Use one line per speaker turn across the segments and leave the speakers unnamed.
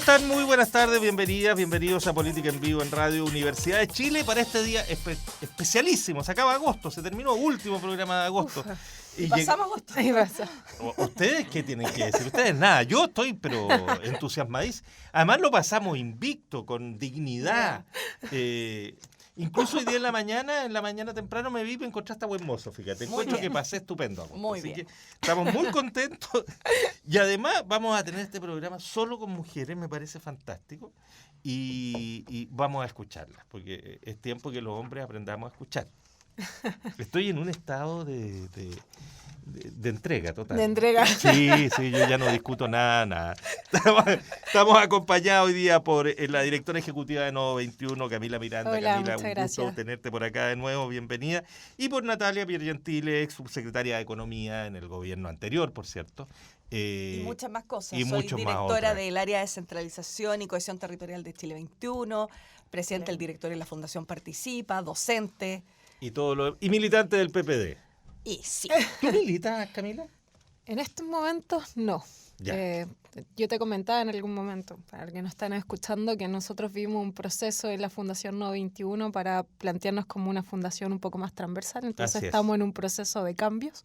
están? Muy buenas tardes, bienvenidos a Política en Vivo en Radio Universidad de Chile para este día especialísimo. Se acaba agosto, se terminó último programa de agosto.
Y pasamos agosto.
¿Ustedes qué tienen que decir? Ustedes nada, yo estoy pero entusiasmadísimo. Además lo pasamos invicto, con dignidad. Incluso hoy día en la mañana temprano me vi y me encontraste a buen mozo, fíjate. Encuentro que pasé estupendo.
Muy
Así
bien.
que estamos muy contentos. Y además vamos a tener este programa solo con mujeres, me parece fantástico. Y vamos a escucharlas, porque es tiempo que los hombres aprendamos a escuchar. Estoy en un estado de entrega total.
De entrega.
Sí, yo ya no discuto nada. Estamos acompañados hoy día por la directora ejecutiva de Nodo 21, Camila Miranda.
Hola,
Camila,
muchas
un gusto
gracias.
tenerte por acá de nuevo, bienvenida. Y por Natalia Piergentile, ex subsecretaria de Economía en el gobierno anterior, por cierto.
Y muchas más cosas.
y
Soy
mucho más
directora
otras.
del área de descentralización y cohesión territorial de Chile 21, presidente del directorio de la Fundación Participa, docente.
Y militante del PPD.
Y sí.
¿Tú militas, Camila?
En estos momentos no.
Ya.
Yo te comentaba en algún momento, para los que nos están escuchando, que nosotros vimos un proceso en la Fundación Nodo 21 para plantearnos como una fundación un poco más transversal, entonces
Así es.
estamos en un proceso de cambios,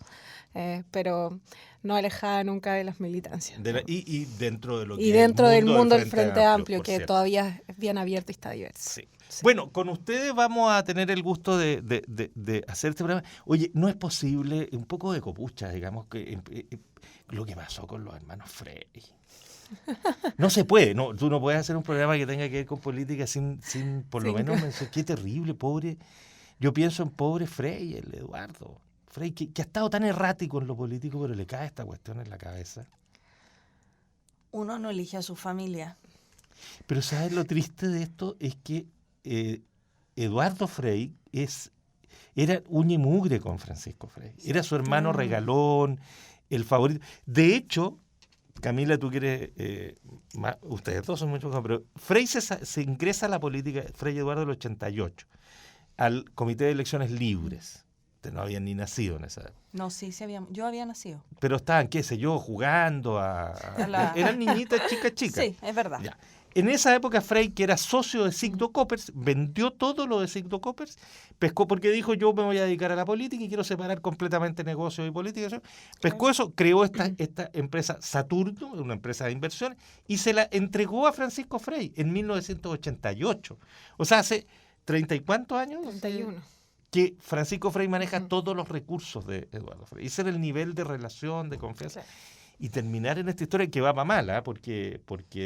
pero no alejada nunca de las militancias.
Y dentro de lo que
Y
es
dentro del mundo del
Frente
Frente Amplio,
por
que
cierto.
todavía es bien abierto y está diverso.
Sí. Bueno, con ustedes vamos a tener el gusto de hacer este programa. Oye, no es posible, un poco de copucha, digamos, que lo que pasó con los hermanos Frey. No se puede, tú no puedes hacer un programa que tenga que ver con política sin por lo menos mencionar. Qué terrible, pobre. Yo pienso en pobre Frey, el Eduardo Frey, que ha estado tan errático en lo político, pero le cae esta cuestión en la cabeza.
Uno no elige a su familia.
Pero ¿sabes lo triste de esto? Es que Eduardo Frey era uña y mugre con Francisco Frey. Era su hermano regalón, el favorito. De hecho, Camila, tú quieres, ustedes todos son muchos, pero Frey se ingresa a la política, Frey Eduardo del 88, al Comité de Elecciones Libres. Ustedes no habían ni nacido en esa época.
No, sí, yo había nacido.
Pero estaban, qué sé yo, jugando eran niñitas chicas.
Sí, es verdad.
Ya. En esa época Frey, que era socio de Sigdo Coppers, vendió todo lo de Sigdo Coppers, pescó porque dijo yo me voy a dedicar a la política y quiero separar completamente negocio y política. Pescó eso, creó esta empresa Saturno, una empresa de inversiones, y se la entregó a Francisco Frey en 1988. O sea, hace 30 y cuántos años.
31.
Que Francisco Frey maneja todos los recursos de Eduardo Frey. Ese era el nivel de relación, de confianza.
Claro.
Y terminar en esta historia que va para mal, porque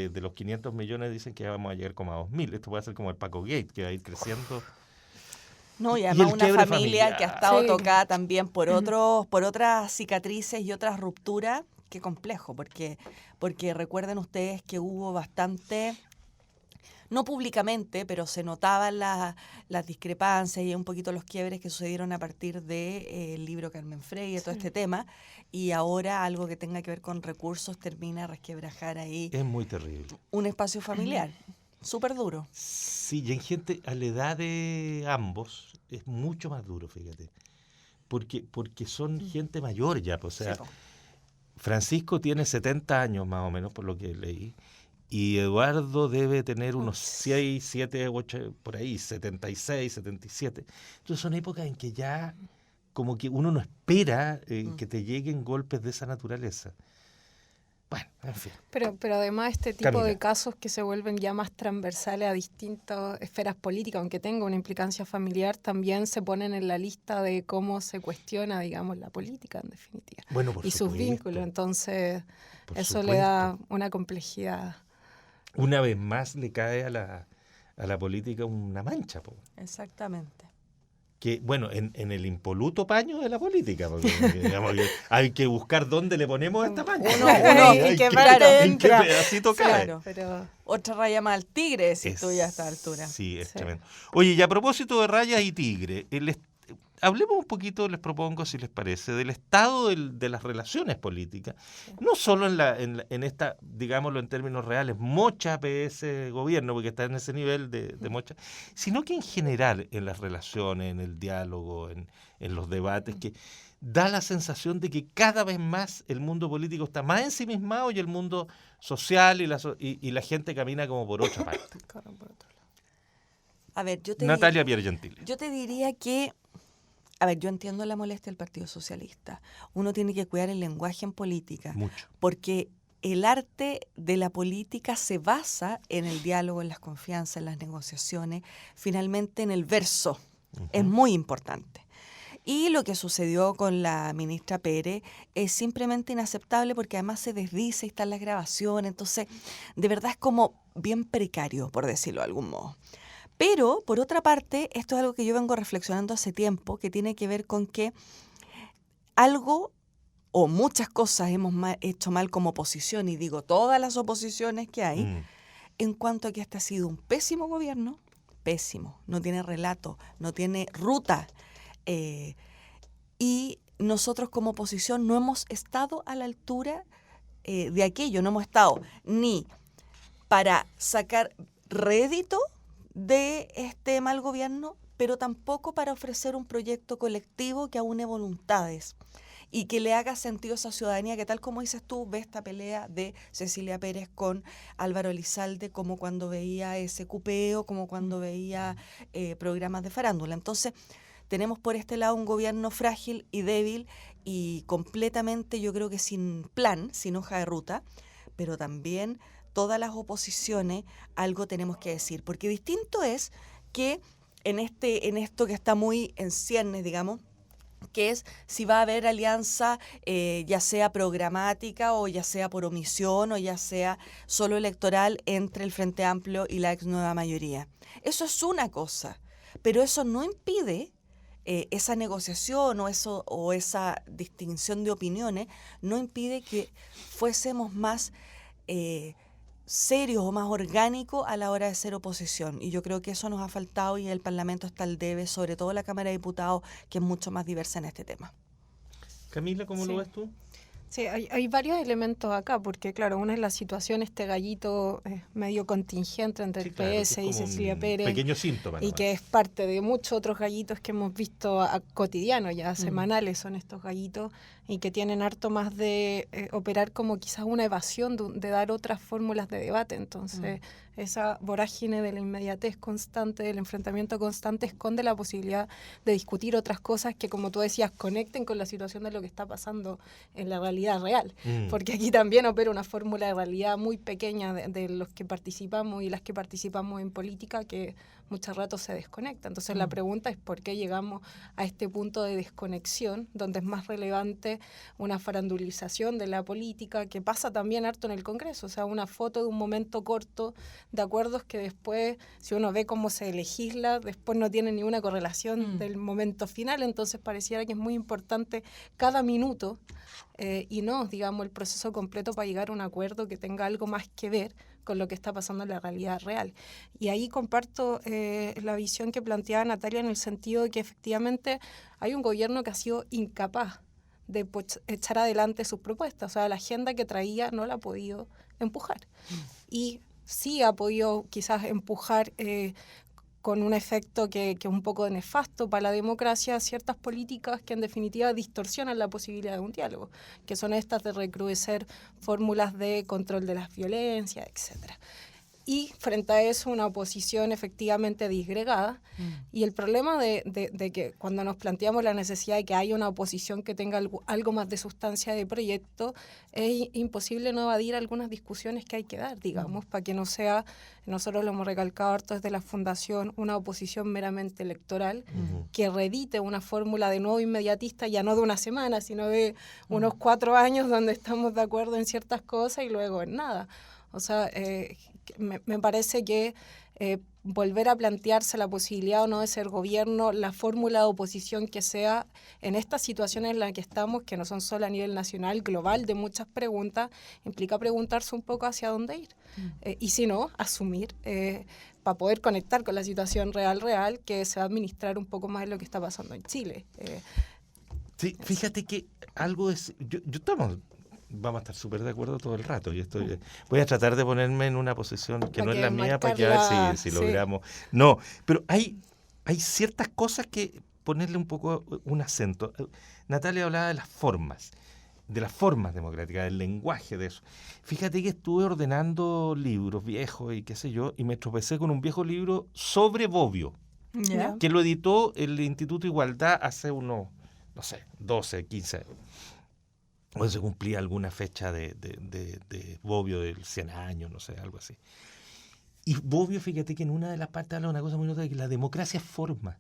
de los 500 millones dicen que vamos a llegar como a 2.000. Esto puede ser como el Paco Gate, que va a ir creciendo.
No, y
Y
además
el
una
quiebre
familia
familiar.
que ha estado
Sí.
tocada también por otras cicatrices y otras rupturas. Qué complejo, porque recuerden ustedes que hubo bastante, no públicamente, pero se notaban las discrepancias y un poquito los quiebres que sucedieron a partir del libro Carmen Frey y todo este tema. Y ahora algo que tenga que ver con recursos termina a resquebrajar ahí
Es muy terrible.
un espacio familiar. Súper duro.
Sí, y en gente a la edad de ambos es mucho más duro, fíjate. Porque son gente mayor ya, pues, o sea,
Sí, po.
Francisco tiene 70 años más o menos, por lo que leí, y Eduardo debe tener unos 6, 7, 8, por ahí, 76, 77. Entonces son épocas en que ya como que uno no espera que te lleguen golpes de esa naturaleza. Bueno, en fin.
Pero además este tipo
Camila.
de casos que se vuelven ya más transversales a distintas esferas políticas, aunque tenga una implicancia familiar, también se ponen en la lista de cómo se cuestiona, digamos, la política en definitiva.
Bueno, por
Y sus
supuesto,
vínculos, entonces
por
eso le
supuesto.
da una complejidad.
Una vez más le cae a la política una mancha, po.
Exactamente.
Que, bueno, en el impoluto paño de la política, porque digamos que hay que buscar dónde le ponemos esta mancha.
¿En qué parte
en qué
entra?
pedacito cae.
Claro.
Pero
Otra raya más al tigre, decís tú ya a esta altura.
Sí, es
Sí.
tremendo. Oye, y a propósito de rayas y tigre, hablemos un poquito, les propongo, si les parece, del estado de las relaciones políticas. No solo en esta, digámoslo en términos reales, mocha PS gobierno, porque está en ese nivel de mocha, sino que en general en las relaciones, en el diálogo, en los debates, que da la sensación de que cada vez más el mundo político está más ensimismado y el mundo social y la gente camina como por otra parte.
A ver,
Natalia Piergentili.
Yo te diría que, a ver, yo entiendo la molestia del Partido Socialista. Uno tiene que cuidar el lenguaje en política.
Mucho.
Porque el arte de la política se basa en el diálogo, en las confianzas, en las negociaciones, finalmente en el verso. Uh-huh. Es muy importante. Y lo que sucedió con la ministra Pérez es simplemente inaceptable porque además se desdice y están las grabaciones. Entonces, de verdad es como bien precario, por decirlo de algún modo. Pero, por otra parte, esto es algo que yo vengo reflexionando hace tiempo, que tiene que ver con que algo o muchas cosas hemos hecho mal como oposición, y digo todas las oposiciones que hay, en cuanto a que este ha sido un pésimo gobierno, pésimo, no tiene relato, no tiene ruta, y nosotros como oposición no hemos estado a la altura de aquello, no hemos estado ni para sacar rédito de este mal gobierno, pero tampoco para ofrecer un proyecto colectivo que aúne voluntades y que le haga sentido a esa ciudadanía que, tal como dices tú, ve esta pelea de Cecilia Pérez con Álvaro Elizalde, como cuando veía ese cupeo, como cuando veía programas de farándula. Entonces, tenemos por este lado un gobierno frágil y débil y completamente, yo creo que sin plan, sin hoja de ruta, pero también todas las oposiciones algo tenemos que decir, porque distinto es que en esto que está muy en ciernes, digamos, que es si va a haber alianza ya sea programática o ya sea por omisión o ya sea solo electoral entre el Frente Amplio y la ex nueva mayoría. Eso es una cosa, pero eso no impide esa negociación o esa distinción de opiniones, no impide que fuésemos más serios o más orgánicos a la hora de ser oposición. Y yo creo que eso nos ha faltado y el Parlamento está al debe, sobre todo la Cámara de Diputados, que es mucho más diversa en este tema.
Camila, ¿cómo lo ves tú?
Sí, hay varios elementos acá, porque claro, una es la situación, este gallito medio contingente entre el PS y Cecilia Pérez.
Pequeño síntoma.
Y que es parte de muchos otros gallitos que hemos visto cotidianos, ya semanales son estos gallitos, y que tienen harto más de operar como quizás una evasión de dar otras fórmulas de debate. Entonces, esa vorágine de la inmediatez constante, del enfrentamiento constante, esconde la posibilidad de discutir otras cosas que, como tú decías, conecten con la situación de lo que está pasando en la realidad real. Porque aquí también opera una fórmula de realidad muy pequeña de los que participamos y las que participamos en política, que muchos ratos se desconecta. Entonces la pregunta es por qué llegamos a este punto de desconexión, donde es más relevante una farandulización de la política, que pasa también harto en el Congreso, o sea, una foto de un momento corto de acuerdos que después, si uno ve cómo se legisla, después no tiene ni una correlación del momento final. Entonces pareciera que es muy importante cada minuto y no, digamos, el proceso completo para llegar a un acuerdo que tenga algo más que ver con lo que está pasando en la realidad real. Y ahí comparto la visión que planteaba Natalia, en el sentido de que efectivamente hay un gobierno que ha sido incapaz de echar adelante sus propuestas. O sea, la agenda que traía no la ha podido empujar. Y sí ha podido quizás empujar con un efecto que es un poco nefasto para la democracia, ciertas políticas que en definitiva distorsionan la posibilidad de un diálogo, que son estas de recrudecer fórmulas de control de las violencias, etcétera. Y frente a eso una oposición efectivamente disgregada. Y el problema de que cuando nos planteamos la necesidad de que haya una oposición que tenga algo más de sustancia de proyecto, es imposible no evadir algunas discusiones que hay que dar, digamos, para que no sea, nosotros lo hemos recalcado harto desde la Fundación, una oposición meramente electoral, que reedite una fórmula de nuevo inmediatista, ya no de una semana, sino de unos 4 años donde estamos de acuerdo en ciertas cosas y luego en nada. O sea, me parece que volver a plantearse la posibilidad o no de ser gobierno, la fórmula de oposición que sea en estas situaciones en las que estamos, que no son solo a nivel nacional, global, de muchas preguntas, implica preguntarse un poco hacia dónde ir. Y si no, asumir para poder conectar con la situación real, que se va a administrar un poco más de lo que está pasando en Chile.
Sí, fíjate que algo es... Yo vamos a estar súper de acuerdo todo el rato. Voy a tratar de ponerme en una posición que no es la mía para que a ver si logramos. No, pero hay ciertas cosas que ponerle un poco un acento. Natalia hablaba de las formas democráticas, del lenguaje de eso. Fíjate que estuve ordenando libros viejos y qué sé yo, y me tropecé con un viejo libro sobre Bobbio,
¿Ya?
que lo editó el Instituto Igualdad hace unos, no sé, 12, 15 años. O se cumplía alguna fecha de Bobbio del 100 años, no sé, algo así. Y Bobbio, fíjate que en una de las partes habla una cosa muy notable, que la democracia es forma.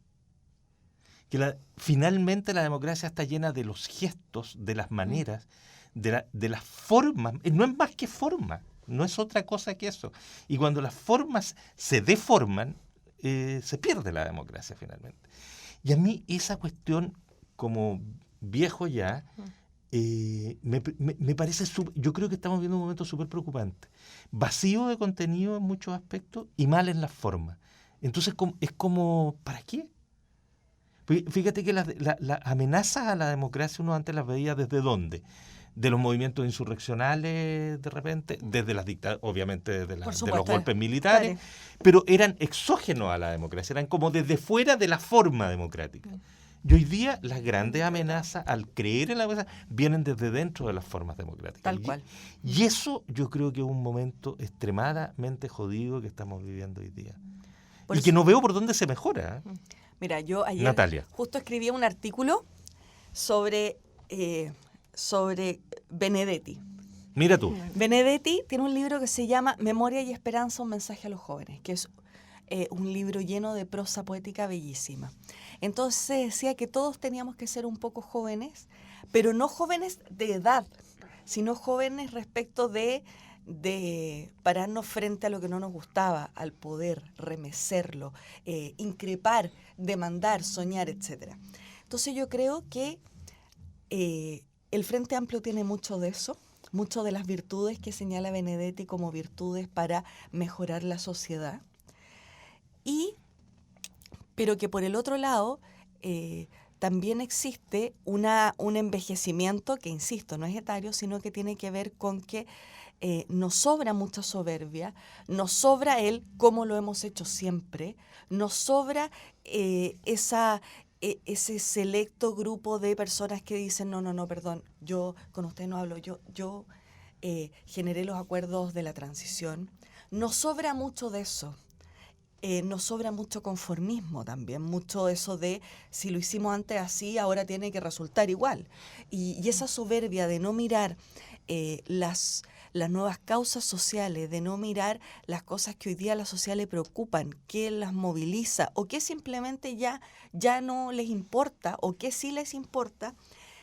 Que finalmente la democracia está llena de los gestos, de las maneras, de las formas. No es más que forma, no es otra cosa que eso. Y cuando las formas se deforman, se pierde la democracia finalmente. Y a mí esa cuestión, como viejo ya, me parece yo creo que estamos viendo un momento súper preocupante. Vacío de contenido en muchos aspectos y mal en las formas. Entonces es como, ¿para qué? Fíjate que las amenazas a la democracia uno antes las veía ¿desde dónde? De los movimientos insurreccionales de repente, desde las dictaduras, obviamente desde
Por
de
supuesto,
los golpes militares,
claro.
pero eran exógenos a la democracia, eran como desde fuera de la forma democrática. Y hoy día las grandes amenazas al creer en la democracia vienen desde dentro de las formas democráticas.
Tal cual.
Y eso yo creo que es un momento extremadamente jodido que estamos viviendo hoy día.
Por
Y
eso-
que no veo por dónde se mejora.
Mira, yo ayer
Natalia.
justo escribí un artículo sobre Benedetti.
Mira tú.
Benedetti tiene un libro que se llama Memoria y Esperanza, un mensaje a los jóvenes, que es un libro lleno de prosa poética bellísima. Entonces decía que todos teníamos que ser un poco jóvenes, pero no jóvenes de edad, sino jóvenes respecto de pararnos frente a lo que no nos gustaba, al poder, remecerlo, increpar, demandar, soñar, etc. Entonces yo creo que el Frente Amplio tiene mucho de eso, mucho de las virtudes que señala Benedetti como virtudes para mejorar la sociedad, pero que por el otro lado también existe un envejecimiento que, insisto, no es etario, sino que tiene que ver con que nos sobra mucha soberbia, nos sobra el cómo lo hemos hecho siempre, nos sobra ese selecto grupo de personas que dicen, no, perdón, yo con usted no hablo, yo generé los acuerdos de la transición. Nos sobra mucho de eso. Nos sobra mucho conformismo también, mucho eso de si lo hicimos antes así, ahora tiene que resultar igual. Y esa soberbia de no mirar las nuevas causas sociales, de no mirar las cosas que hoy día a la sociedad le preocupan, qué las moviliza o qué simplemente ya no les importa o qué sí les importa,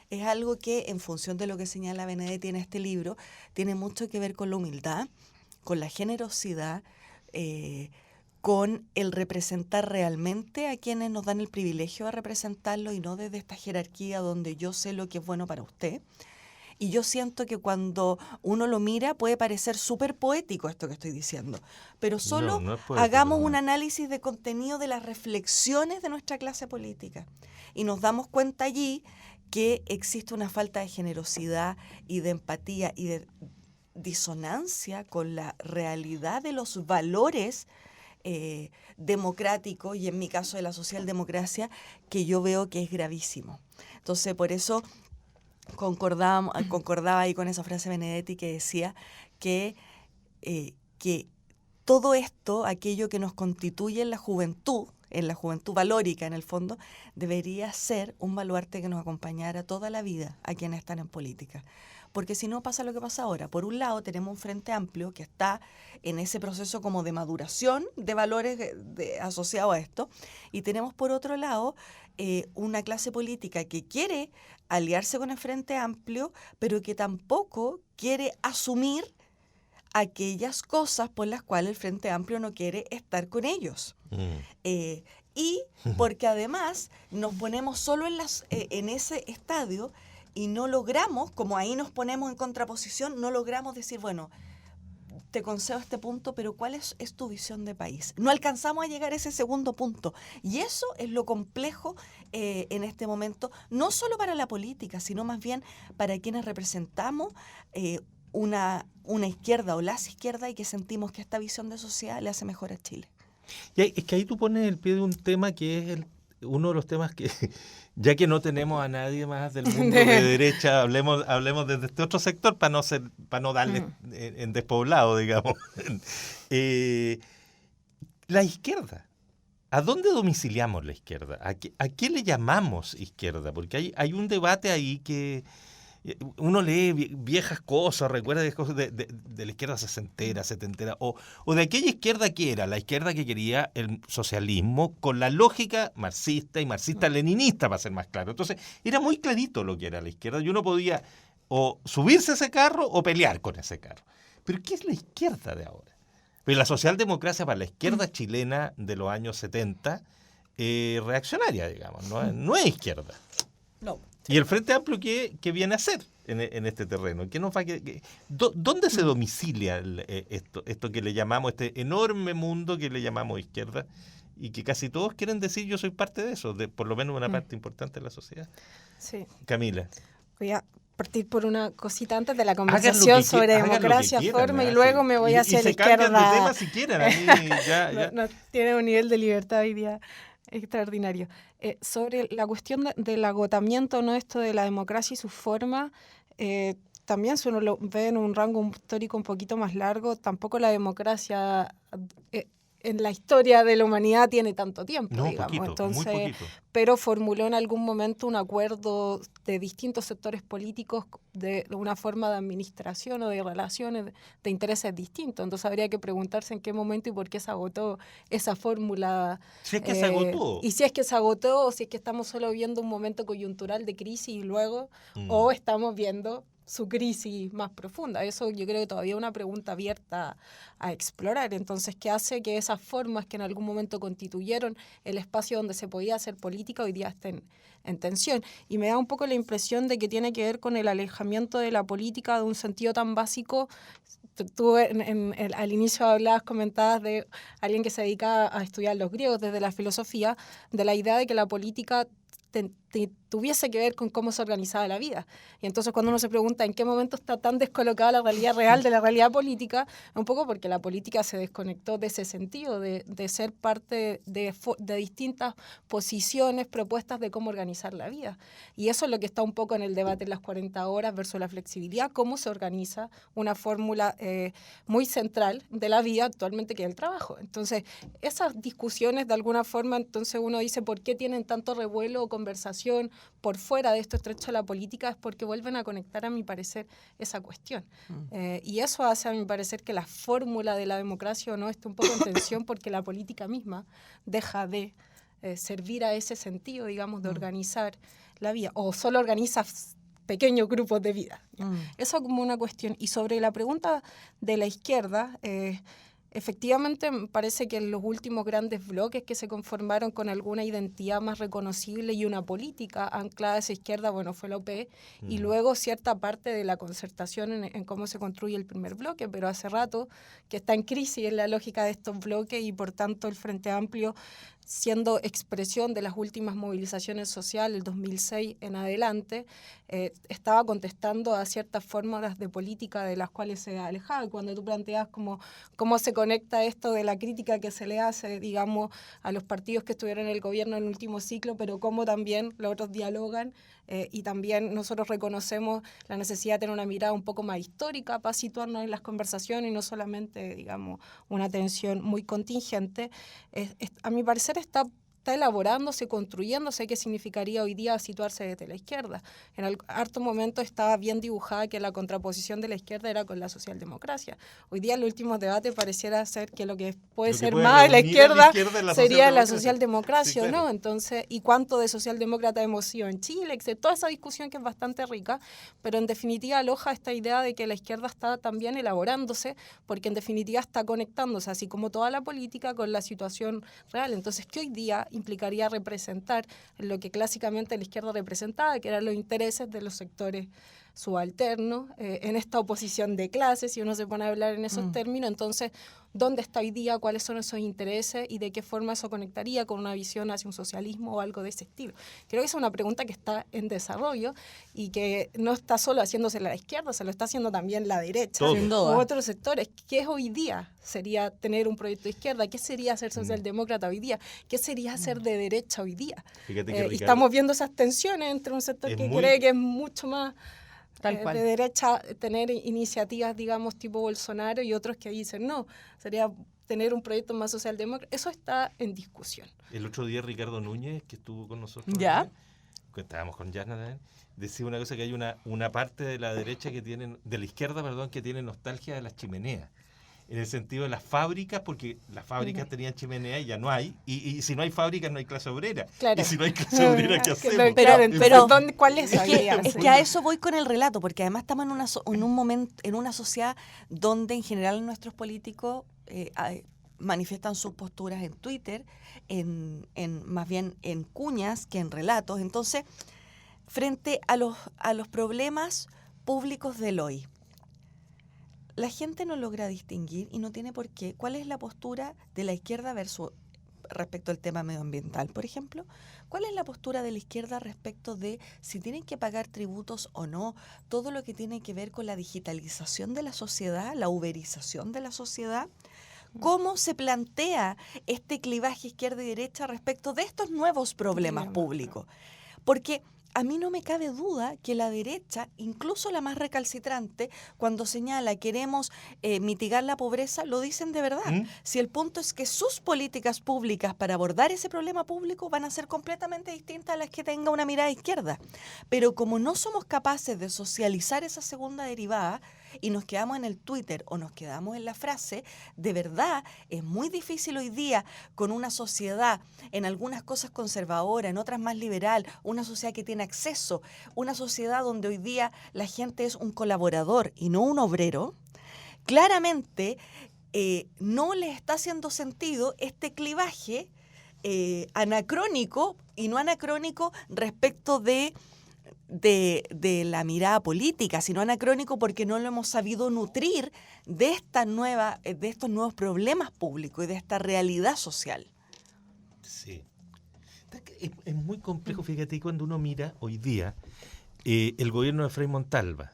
es algo que, en función de lo que señala Benedetti en este libro, tiene mucho que ver con la humildad, con la generosidad, con el representar realmente a quienes nos dan el privilegio de representarlo y no desde esta jerarquía donde yo sé lo que es bueno para usted. Y yo siento que cuando uno lo mira puede parecer súper poético esto que estoy diciendo, pero solo
No es poético,
hagamos
no.
un análisis de contenido de las reflexiones de nuestra clase política y nos damos cuenta allí que existe una falta de generosidad y de empatía y de disonancia con la realidad de los valores democrático y en mi caso de la socialdemocracia, que yo veo que es gravísimo. Entonces, por eso concordaba ahí con esa frase de Benedetti que decía que todo esto, aquello que nos constituye en la juventud valórica en el fondo, debería ser un baluarte que nos acompañara toda la vida a quienes están en política. Porque si no pasa lo que pasa ahora. Por un lado tenemos un Frente Amplio que está en ese proceso como de maduración de valores asociados a esto, y tenemos por otro lado una clase política que quiere aliarse con el Frente Amplio, pero que tampoco quiere asumir aquellas cosas por las cuales el Frente Amplio no quiere estar con ellos. Y porque además nos ponemos solo en ese estadio y no logramos, como ahí nos ponemos en contraposición, no logramos decir, bueno, te concedo este punto, pero ¿cuál es tu visión de país? No alcanzamos a llegar a ese segundo punto. Y eso es lo complejo en este momento, no solo para la política, sino más bien para quienes representamos una izquierda o las izquierdas y que sentimos que esta visión de sociedad le hace mejor a Chile.
Y es que ahí tú pones el pie de un tema que es uno de los temas que, ya que no tenemos a nadie más del mundo de derecha, hablemos desde este otro sector para no darle en despoblado, digamos. La izquierda. ¿A dónde domiciliamos la izquierda? ¿A qué le llamamos izquierda? Porque hay un debate ahí que uno lee viejas cosas, recuerda cosas de la izquierda sesentera, setentera, o de aquella izquierda que era, la izquierda que quería el socialismo con la lógica marxista y marxista-leninista, para ser más claro. Entonces, era muy clarito lo que era la izquierda y uno podía o subirse a ese carro o pelear con ese carro. Pero ¿qué es la izquierda de ahora? Pues la socialdemocracia para la izquierda chilena de los años 70, reaccionaria, digamos, no es izquierda.
No.
¿Y el Frente Amplio qué viene a hacer en este terreno? ¿Dónde se domicilia esto que le llamamos, este enorme mundo que le llamamos izquierda? Y que casi todos quieren decir yo soy parte de eso, de por lo menos una parte importante de la sociedad.
Sí.
Camila.
Voy a partir por una cosita antes de la conversación sobre democracia, forma, y luego me voy hacia la izquierda.
Y se cambian de tema si quieren. A mí, ya.
No, tiene un nivel de libertad hoy día extraordinario. Sobre la cuestión del agotamiento, ¿no? Esto de la democracia y su forma, también si uno lo ve en un rango histórico un poquito más largo, tampoco la democracia en la historia de la humanidad tiene tanto tiempo,
no,
digamos.
Poquito,
entonces,
muy poquito.
Pero formuló en algún momento un acuerdo de distintos sectores políticos de una forma de administración o de relaciones de intereses distintos. Entonces habría que preguntarse en qué momento y por qué se agotó esa fórmula.
Si es que se agotó.
Y si es que se agotó o si es que estamos solo viendo un momento coyuntural de crisis y luego, o estamos viendo su crisis más profunda. Eso yo creo que todavía es una pregunta abierta a explorar. Entonces, ¿qué hace que esas formas que en algún momento constituyeron el espacio donde se podía hacer política hoy día estén en tensión? Y me da un poco la impresión de que tiene que ver con el alejamiento de la política de un sentido tan básico. Tú al inicio comentabas de alguien que se dedica a estudiar los griegos desde la filosofía, de la idea de que la política tuviese que ver con cómo se organizaba la vida. Y entonces cuando uno se pregunta en qué momento está tan descolocada la realidad real de la realidad política, un poco porque la política se desconectó de ese sentido, de ser parte de distintas posiciones, propuestas de cómo organizar la vida. Y eso es lo que está un poco en el debate en las 40 horas versus la flexibilidad, cómo se organiza una fórmula muy central de la vida actualmente, que es el trabajo. Entonces, esas discusiones de alguna forma, entonces uno dice, ¿por qué tienen tanto revuelo o conversación por fuera de esto estrecho de la política? Es porque vuelven a conectar, a mi parecer, esa cuestión. Y eso hace, a mi parecer, que la fórmula de la democracia o no esté un poco en tensión, porque la política misma deja de servir a ese sentido, digamos, de organizar la vida, o solo organiza pequeños grupos de vida. Eso como una cuestión. Y sobre la pregunta de la izquierda, efectivamente, me parece que los últimos grandes bloques que se conformaron con alguna identidad más reconocible y una política anclada a esa izquierda, bueno, fue la UP, y luego cierta parte de la concertación en cómo se construye el primer bloque, pero hace rato que está en crisis en la lógica de estos bloques y por tanto el Frente Amplio, siendo expresión de las últimas movilizaciones sociales, el 2006 en adelante, estaba contestando a ciertas fórmulas de política de las cuales se alejaba. Y cuando tú planteas cómo se conecta esto de la crítica que se le hace, digamos, a los partidos que estuvieron en el gobierno en el último ciclo, pero cómo también los otros dialogan, y también nosotros reconocemos la necesidad de tener una mirada un poco más histórica para situarnos en las conversaciones y no solamente, digamos, una atención muy contingente. A mi parecer está elaborándose, construyéndose qué significaría hoy día situarse desde la izquierda. En harto momento estaba bien dibujada que la contraposición de la izquierda era con la socialdemocracia. Hoy día en los últimos debates pareciera ser que lo que puede ser más de la izquierda sería la socialdemocracia, sí, claro. ¿No? Entonces, ¿y cuánto de socialdemócrata hemos sido en Chile? Toda esa discusión que es bastante rica, pero en definitiva aloja esta idea de que la izquierda está también elaborándose, porque en definitiva está conectándose, así como toda la política, con la situación real. Entonces, ¿qué hoy día implicaría representar lo que clásicamente la izquierda representaba, que eran los intereses de los sectores subalternos, en esta oposición de clases, si uno se pone a hablar en esos términos, entonces, ¿dónde está hoy día? ¿Cuáles son esos intereses? ¿Y de qué forma eso conectaría con una visión hacia un socialismo o algo de ese estilo? Creo que esa es una pregunta que está en desarrollo y que no está solo haciéndose la izquierda, se lo está haciendo también la derecha
Todo.
Sin
u
duda.
otros sectores. ¿Qué es hoy día? ¿Sería tener un proyecto de izquierda? ¿Qué sería ser socialdemócrata hoy día? ¿Qué sería ser de derecha hoy día?
Fíjate que
Y
Ricardo,
estamos viendo esas tensiones entre un sector
Es
que
muy-
cree que es mucho más
Tal cual.
de derecha tener iniciativas, digamos, tipo Bolsonaro, y otros que dicen no, sería tener un proyecto más socialdemócrata. Eso está en discusión.
el otro día Ricardo Núñez, que estuvo con nosotros,
Ya.
acá, que estábamos con Yasna también, decía una cosa, que hay una parte de la derecha que tienen, de la izquierda, perdón, que tiene nostalgia de las chimeneas. En el sentido de las fábricas, porque las fábricas tenían chimenea y ya no hay. Y si no hay fábricas, no hay clase obrera.
Claro.
Y si no hay clase obrera, ¿qué hacemos?
Claro,
Pero-
entonces, ¿cuál es
Es
esa
que,
idea?
es que a eso voy con el relato, porque además estamos en un momento, en una sociedad donde en general nuestros políticos manifiestan sus posturas en Twitter, más bien en cuñas que en relatos. Entonces, frente a los problemas públicos del hoy, la gente no logra distinguir y no tiene por qué. ¿Cuál es la postura de la izquierda respecto al tema medioambiental, por ejemplo? ¿Cuál es la postura de la izquierda respecto de si tienen que pagar tributos o no? Todo lo que tiene que ver con la digitalización de la sociedad, la uberización de la sociedad. ¿Cómo se plantea este clivaje izquierda y derecha respecto de estos nuevos problemas públicos? Porque a mí no me cabe duda que la derecha, incluso la más recalcitrante, cuando señala queremos mitigar la pobreza, lo dicen de verdad. Si el punto es que sus políticas públicas para abordar ese problema público van a ser completamente distintas a las que tenga una mirada izquierda. Pero como no somos capaces de socializar esa segunda derivada y nos quedamos en el Twitter o nos quedamos en la frase, de verdad es muy difícil hoy día con una sociedad en algunas cosas conservadora, en otras más liberal, una sociedad que tiene acceso, una sociedad donde hoy día la gente es un colaborador y no un obrero. Claramente no le está haciendo sentido este clivaje anacrónico y no anacrónico respecto de la mirada política, sino anacrónico porque no lo hemos sabido nutrir de estos nuevos problemas públicos y de esta realidad social.
Sí. Es muy complejo, fíjate, cuando uno mira hoy día el gobierno de Frei Montalva,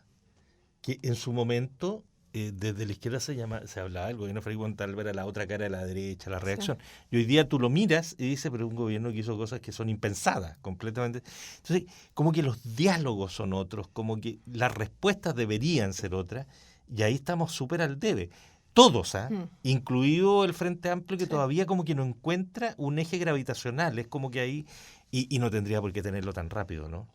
que en su momento desde la izquierda se hablaba, el gobierno de Frei Montalva era la otra cara de la derecha, la reacción. Sí. Y hoy día tú lo miras y dices, pero un gobierno que hizo cosas que son impensadas completamente. Entonces, como que los diálogos son otros, como que las respuestas deberían ser otras, y ahí estamos súper al debe. Todos, incluido el Frente Amplio, que todavía como que no encuentra un eje gravitacional, es como que ahí, y no tendría por qué tenerlo tan rápido, ¿no?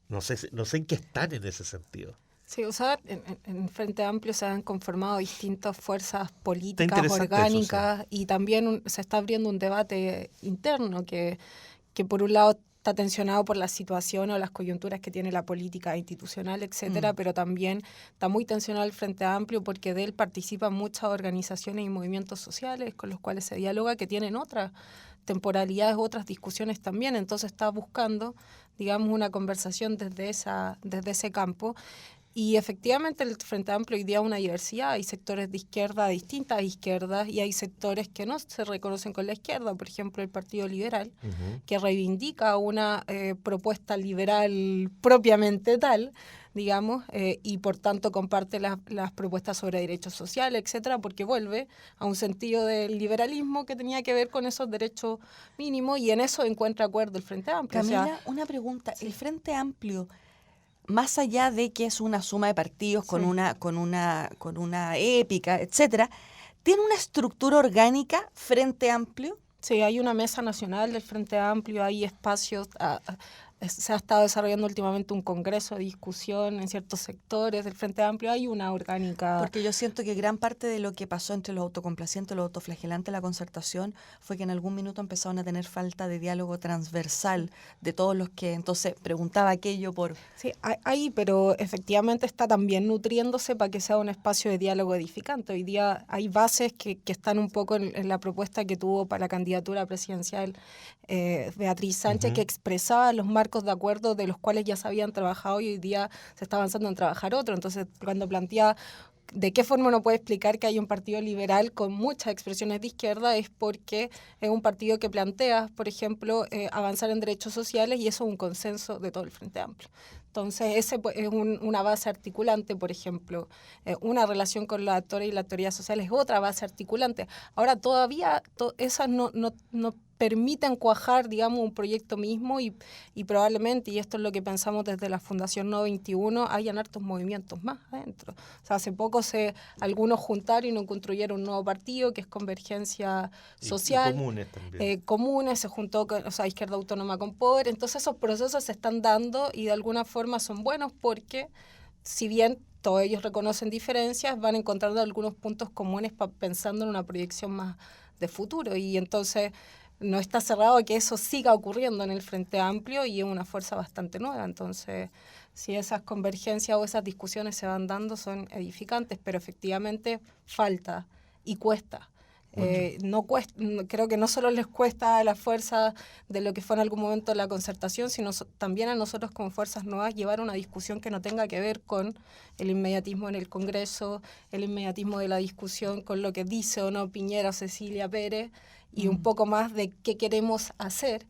No sé en qué están en ese sentido.
Sí, o sea, en Frente Amplio se han conformado distintas fuerzas políticas, orgánicas, eso, sí. Y también se está abriendo un debate interno que por un lado está tensionado por la situación o las coyunturas que tiene la política institucional, etcétera, pero también está muy tensionado el Frente Amplio porque de él participan muchas organizaciones y movimientos sociales con los cuales se dialoga, que tienen otras temporalidades, otras discusiones también. Entonces está buscando, digamos, una conversación desde ese campo. Y efectivamente el Frente Amplio hoy día es una diversidad, hay sectores de izquierda, distintas izquierdas, y hay sectores que no se reconocen con la izquierda, por ejemplo el Partido Liberal, que reivindica una propuesta liberal propiamente tal, digamos, y por tanto comparte las propuestas sobre derechos sociales, etcétera, porque vuelve a un sentido del liberalismo que tenía que ver con esos derechos mínimos, y en eso encuentra acuerdo el Frente Amplio.
Camila,
o sea,
una pregunta,
sí.
¿El Frente Amplio, más allá de que es una suma de partidos con una épica, etcétera, tiene una estructura orgánica Frente Amplio?
Sí, hay una mesa nacional del Frente Amplio, hay espacios, se ha estado desarrollando últimamente un congreso de discusión en ciertos sectores del Frente Amplio, hay una orgánica.
Porque yo siento que gran parte de lo que pasó entre los autocomplacientes, los autoflagelantes, la concertación, fue que en algún minuto empezaron a tener falta de diálogo transversal de todos los que, entonces, preguntaba aquello por...
Sí, hay, pero efectivamente está también nutriéndose para que sea un espacio de diálogo edificante. Hoy día hay bases que están un poco en la propuesta que tuvo para la candidatura presidencial Beatriz Sánchez, que expresaba los marcos marcos de acuerdo de los cuales ya se habían trabajado y hoy día se está avanzando en trabajar otro. Entonces, cuando plantea de qué forma uno puede explicar que hay un partido liberal con muchas expresiones de izquierda, es porque es un partido que plantea, por ejemplo, avanzar en derechos sociales, y eso es un consenso de todo el Frente Amplio. Entonces, ese es una base articulante, por ejemplo. Una relación con los actores y la teoría social es otra base articulante. Ahora, todavía esas no permiten cuajar, digamos, un proyecto mismo y probablemente, y esto es lo que pensamos desde la Fundación No 21, hayan hartos movimientos más adentro. O sea, hace poco algunos juntaron y no construyeron un nuevo partido, que es Convergencia Social.
Y comunes también.
Comunes, se juntó con, Izquierda Autónoma con Poder. Entonces esos procesos se están dando y de alguna forma son buenos porque, si bien todos ellos reconocen diferencias, van encontrando algunos puntos comunes pensando en una proyección más de futuro. Y entonces no está cerrado que eso siga ocurriendo en el Frente Amplio y es una fuerza bastante nueva. Entonces, si esas convergencias o esas discusiones se van dando, son edificantes, pero efectivamente falta y cuesta. Creo que no solo les cuesta a la fuerza de lo que fue en algún momento la concertación, sino también a nosotros como fuerzas nuevas llevar una discusión que no tenga que ver con el inmediatismo en el Congreso, el inmediatismo de la discusión con lo que dice o no Piñera o Cecilia Pérez, y un poco más de qué queremos hacer.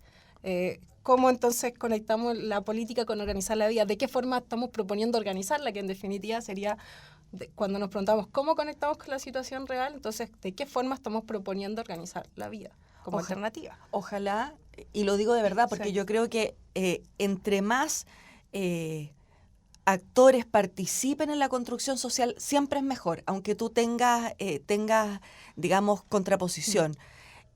¿Cómo entonces conectamos la política con organizar la vida? ¿De qué forma estamos proponiendo organizarla? Que en definitiva sería, cuando nos preguntamos cómo conectamos con la situación real, entonces, ¿de qué forma estamos proponiendo organizar la vida como alternativa?
Ojalá, y lo digo de verdad, porque yo creo que entre más actores participen en la construcción social, siempre es mejor, aunque tú tengas digamos, contraposición.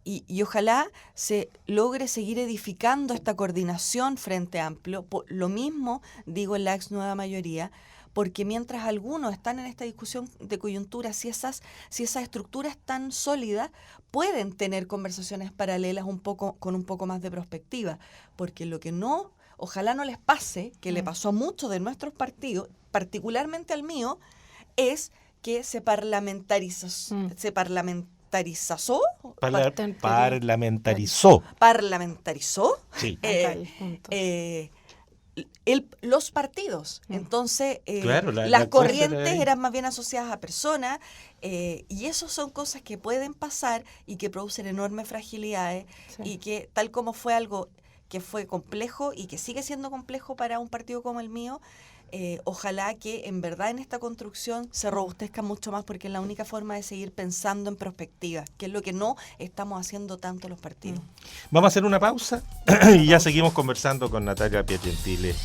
Y ojalá se logre seguir edificando esta coordinación Frente Amplio. Lo mismo digo en la ex nueva mayoría, porque mientras algunos están en esta discusión de coyuntura, si esas estructuras tan sólidas, pueden tener conversaciones paralelas con un poco más de perspectiva, porque lo que ojalá no les pase, que le pasó a muchos de nuestros partidos, particularmente al mío, es que se parlamentarizó.
Sí.
Los partidos. Entonces,
claro,
las corrientes eran más bien asociadas a personas, y eso son cosas que pueden pasar y que producen enormes fragilidades, y que tal como fue algo que fue complejo y que sigue siendo complejo para un partido como el mío, ojalá que en verdad en esta construcción se robustezca mucho más, porque es la única forma de seguir pensando en perspectiva, que es lo que no estamos haciendo tanto los partidos.
Vamos a hacer una pausa y ya seguimos conversando con Natalia Piergentile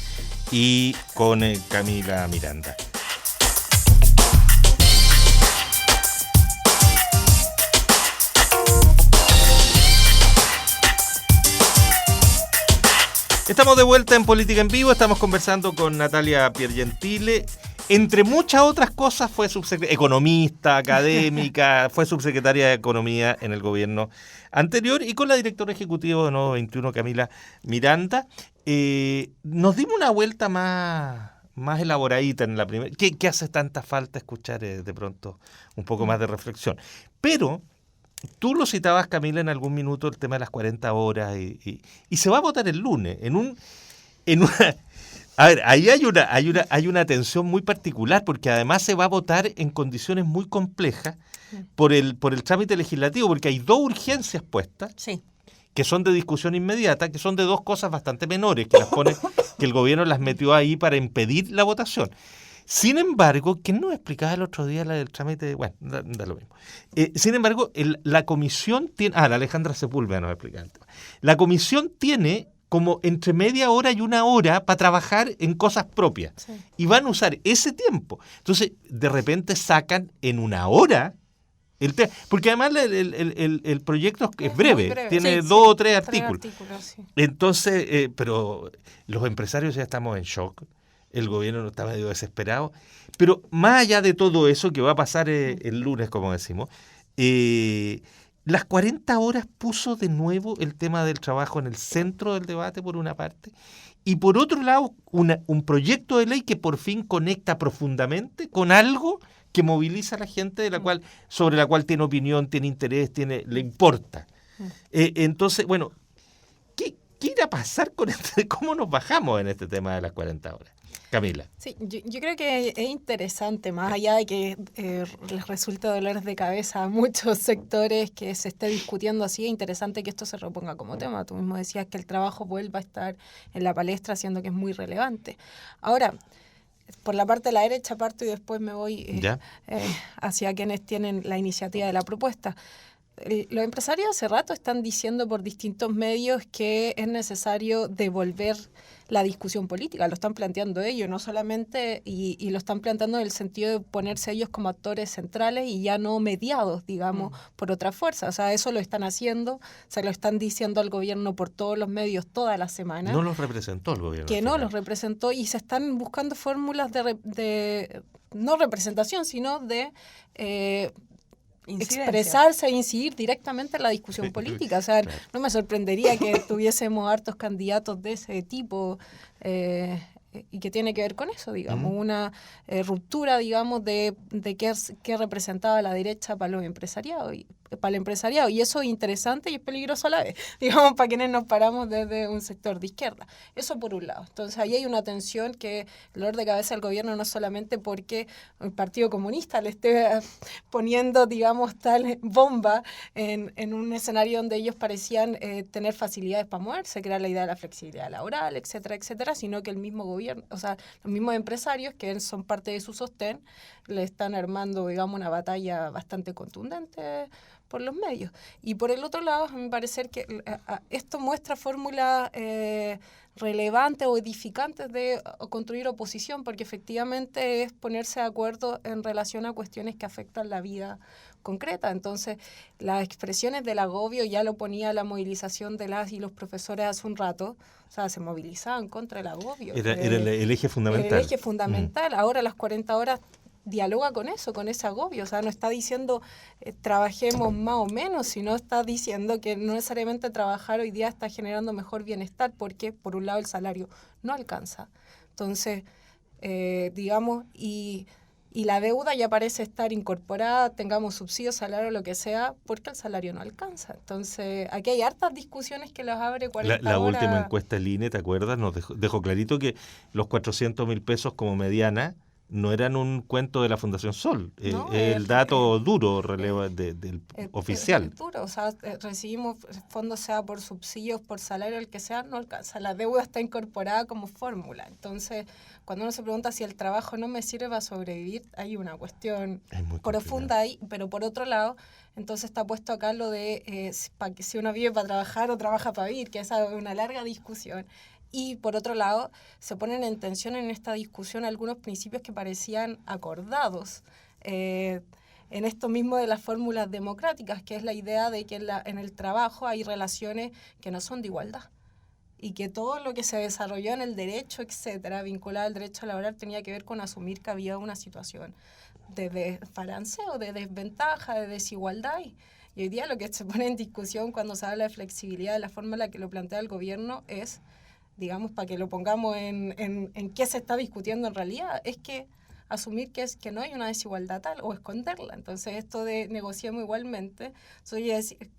y con Camila Miranda. Estamos de vuelta en Política en Vivo, estamos conversando con Natalia Piergentile. Entre muchas otras cosas fue economista, académica, fue subsecretaria de Economía en el gobierno anterior, y con la directora ejecutiva de Nodo 21, Camila Miranda, nos dimos una vuelta más elaboradita en la primera. ¿Qué hace tanta falta escuchar de pronto un poco más de reflexión? Pero tú lo citabas, Camila, en algún minuto, el tema de las 40 horas, y se va a votar el lunes. A ver, ahí hay una tensión muy particular, porque además se va a votar en condiciones muy complejas por el trámite legislativo, porque hay dos urgencias puestas, que son de discusión inmediata, que son de dos cosas bastante menores, que el gobierno las metió ahí para impedir la votación. Sin embargo, ¿quién nos explicaba el otro día la del trámite? Bueno, da lo mismo. Sin embargo, la comisión tiene... la Alejandra Sepúlveda nos explicaba el tema. La comisión tiene como entre media hora y una hora para trabajar en cosas propias. Sí. Y van a usar ese tiempo. Entonces, de repente sacan en una hora el tema. Porque además el proyecto es breve. Tiene 2 o 3 artículos. Entonces, pero los empresarios ya estamos en shock. El gobierno está medio desesperado. Pero más allá de todo eso que va a pasar el lunes, como decimos, las 40 horas puso de nuevo el tema del trabajo en el centro del debate, por una parte, y por otro lado, un proyecto de ley que por fin conecta profundamente con algo que moviliza a la gente sobre la cual tiene opinión, tiene interés, le importa. Entonces, bueno, ¿qué irá a pasar con cómo nos bajamos en este tema de las 40 horas? Camila.
Sí, yo creo que es interesante, más allá de que les resulte dolores de cabeza a muchos sectores que se esté discutiendo así, es interesante que esto se reponga como tema. Tú mismo decías que el trabajo vuelva a estar en la palestra, siendo que es muy relevante. Ahora, por la parte de la derecha parto y después me voy hacia quienes tienen la iniciativa de la propuesta. Los empresarios hace rato están diciendo por distintos medios que es necesario devolver la discusión política. Lo están planteando ellos, no solamente, y lo están planteando en el sentido de ponerse ellos como actores centrales y ya no mediados, digamos, por otra fuerza. O sea, eso lo están haciendo, se lo están diciendo al gobierno por todos los medios toda la semana.
No los representó el gobierno.
Que no los representó y se están buscando fórmulas de no representación, sino de expresarse e incidir directamente en la discusión política. O sea, no me sorprendería que tuviésemos hartos candidatos de ese tipo y que tiene que ver con eso, digamos, una ruptura, digamos, de qué representaba la derecha para los empresariados para el empresariado, y eso es interesante y es peligroso a la vez, digamos, para quienes nos paramos desde un sector de izquierda. Eso por un lado. Entonces ahí hay una tensión que el dolor de cabeza del gobierno no solamente porque el Partido Comunista le esté poniendo, digamos, tal bomba en un escenario donde ellos parecían tener facilidades para moverse, que era la idea de la flexibilidad laboral, etcétera, etcétera, sino que el mismo gobierno, o sea, los mismos empresarios que son parte de su sostén, le están armando, digamos, una batalla bastante contundente por los medios. Y por el otro lado, a mi parecer que esto muestra fórmulas relevantes o edificantes de construir oposición, porque efectivamente es ponerse de acuerdo en relación a cuestiones que afectan la vida concreta. Entonces, las expresiones del agobio ya lo ponía la movilización de las y los profesores hace un rato, o sea, se movilizaban contra el agobio.
Era el eje fundamental.
El eje fundamental. Ahora las 40 horas dialoga con eso, con ese agobio. O sea, no está diciendo trabajemos más o menos, sino está diciendo que no necesariamente trabajar hoy día está generando mejor bienestar, porque por un lado el salario no alcanza. Entonces, digamos, y la deuda ya parece estar incorporada, tengamos subsidios, salario, lo que sea, porque el salario no alcanza. Entonces, aquí hay hartas discusiones que las abre 40
la
horas.
última encuesta del INE, ¿te acuerdas? Nos dejó clarito que los 400.000 pesos como mediana no eran un cuento de la Fundación Sol,
No,
el dato duro del oficial.
Es duro, o sea, recibimos fondos sea por subsidios, por salario, el que sea, no alcanza. La deuda está incorporada como fórmula. Entonces, cuando uno se pregunta si el trabajo no me sirve para sobrevivir, hay una cuestión profunda ahí, pero por otro lado, entonces está puesto acá lo de si uno vive para trabajar o trabaja para vivir, que esa es una larga discusión. Y por otro lado, se ponen en tensión en esta discusión algunos principios que parecían acordados en esto mismo de las fórmulas democráticas, que es la idea de que en el trabajo hay relaciones que no son de igualdad y que todo lo que se desarrolló en el derecho, etcétera, vinculado al derecho laboral, tenía que ver con asumir que había una situación de desbalanceo, de desventaja, de desigualdad. Y hoy día lo que se pone en discusión cuando se habla de flexibilidad, de la forma en la que lo plantea el gobierno, es, digamos, para que lo pongamos en qué se está discutiendo en realidad, es que asumir que no hay una desigualdad tal o esconderla. Entonces, esto de negociemos igualmente,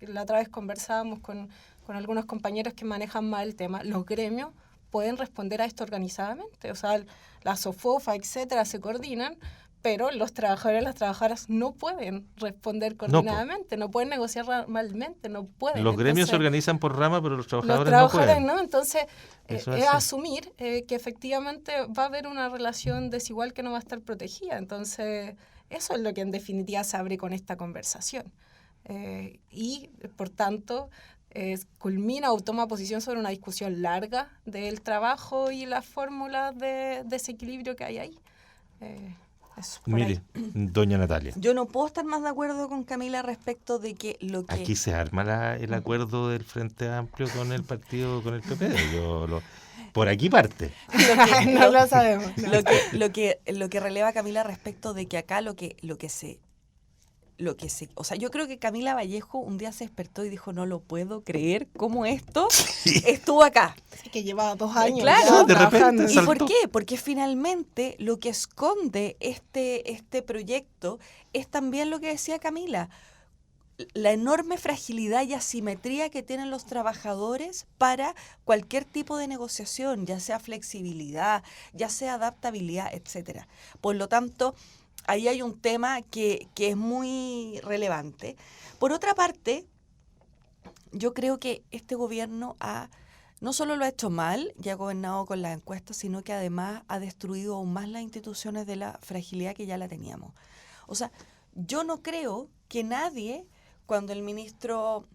la otra vez conversábamos con algunos compañeros que manejan más el tema, los gremios pueden responder a esto organizadamente, o sea, la SOFOFA, etcétera, se coordinan, pero los trabajadores y las trabajadoras no pueden responder coordinadamente, no pueden negociar ramalmente, no pueden.
Los gremios se organizan por rama, pero los trabajadores no pueden.
¿No? Entonces, es asumir que efectivamente va a haber una relación desigual que no va a estar protegida. Entonces, eso es lo que en definitiva se abre con esta conversación. Y, por tanto, culmina o toma posición sobre una discusión larga del trabajo y las fórmulas de desequilibrio que hay ahí.
Mire, doña Natalia.
Yo no puedo estar más de acuerdo con Camila respecto de que lo que...
Aquí se arma el acuerdo del Frente Amplio con el partido, con el PP. Por aquí parte.
No lo sabemos.
Lo que releva Camila respecto de que acá o sea, yo creo que Camila Vallejo un día se despertó y dijo, no lo puedo creer, ¿cómo esto estuvo acá?
Sí, que llevaba 2 años.
Claro,
de repente
¿y por qué? Porque finalmente lo que esconde este proyecto es también lo que decía Camila. la enorme fragilidad y asimetría que tienen los trabajadores para cualquier tipo de negociación, ya sea flexibilidad, ya sea adaptabilidad, etcétera. Por lo tanto, ahí hay un tema que es muy relevante. Por otra parte, yo creo que este gobierno no solo lo ha hecho mal y ha gobernado con las encuestas, sino que además ha destruido aún más las instituciones de la fragilidad que ya la teníamos. O sea, yo no creo que nadie, cuando el ministro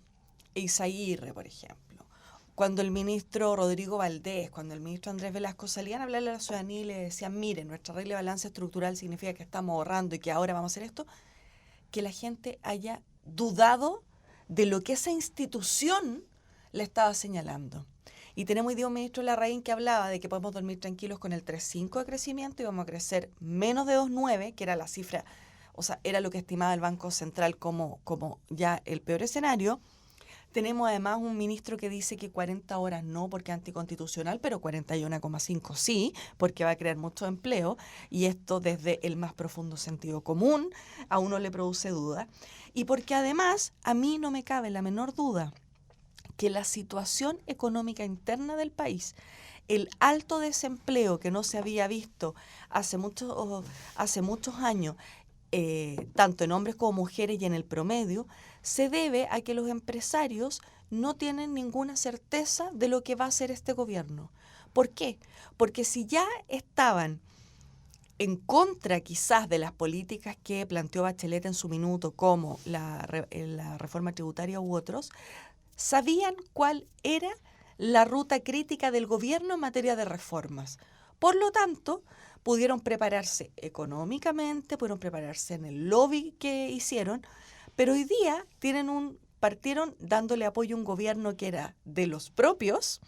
Izaguirre, por ejemplo, cuando el ministro Rodrigo Valdés, cuando el ministro Andrés Velasco salían a hablarle a la ciudadanía y le decían, miren, nuestra regla de balance estructural significa que estamos ahorrando y que ahora vamos a hacer esto, que la gente haya dudado de lo que esa institución le estaba señalando. Y tenemos hoy día un ministro Larraín que hablaba de que podemos dormir tranquilos con el 3,5 de crecimiento y vamos a crecer menos de 2,9, que era la cifra, o sea, era lo que estimaba el Banco Central como ya el peor escenario. Tenemos además un ministro que dice que 40 horas no porque es anticonstitucional, pero 41,5 sí, porque va a crear mucho empleo, y esto desde el más profundo sentido común a uno le produce duda. Y porque además a mí no me cabe la menor duda que la situación económica interna del país, el alto desempleo que no se había visto hace muchos años, tanto en hombres como mujeres y en el promedio, se debe a que los empresarios no tienen ninguna certeza de lo que va a hacer este gobierno. ¿Por qué? Porque si ya estaban en contra quizás de las políticas que planteó Bachelet en su minuto, como la reforma tributaria u otros, sabían cuál era la ruta crítica del gobierno en materia de reformas. Por lo tanto, pudieron prepararse económicamente, pudieron prepararse en el lobby que hicieron, pero hoy día partieron dándole apoyo a un gobierno que era de los propios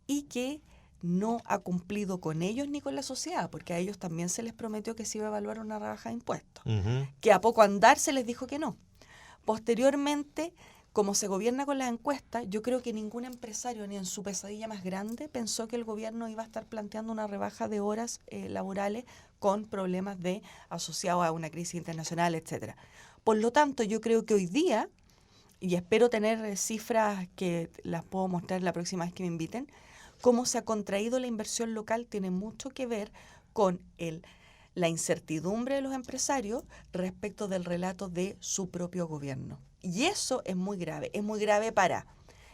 y que no ha cumplido con ellos ni con la sociedad, porque a ellos también se les prometió que se iba a evaluar una rebaja de impuestos, que a poco andar se les dijo que no. Posteriormente, como se gobierna con las encuestas, yo creo que ningún empresario, ni en su pesadilla más grande, pensó que el gobierno iba a estar planteando una rebaja de horas laborales con problemas asociados a una crisis internacional, etcétera. Por lo tanto, yo creo que hoy día, y espero tener cifras que las puedo mostrar la próxima vez que me inviten, cómo se ha contraído la inversión local tiene mucho que ver con la incertidumbre de los empresarios respecto del relato de su propio gobierno. Y eso es muy grave para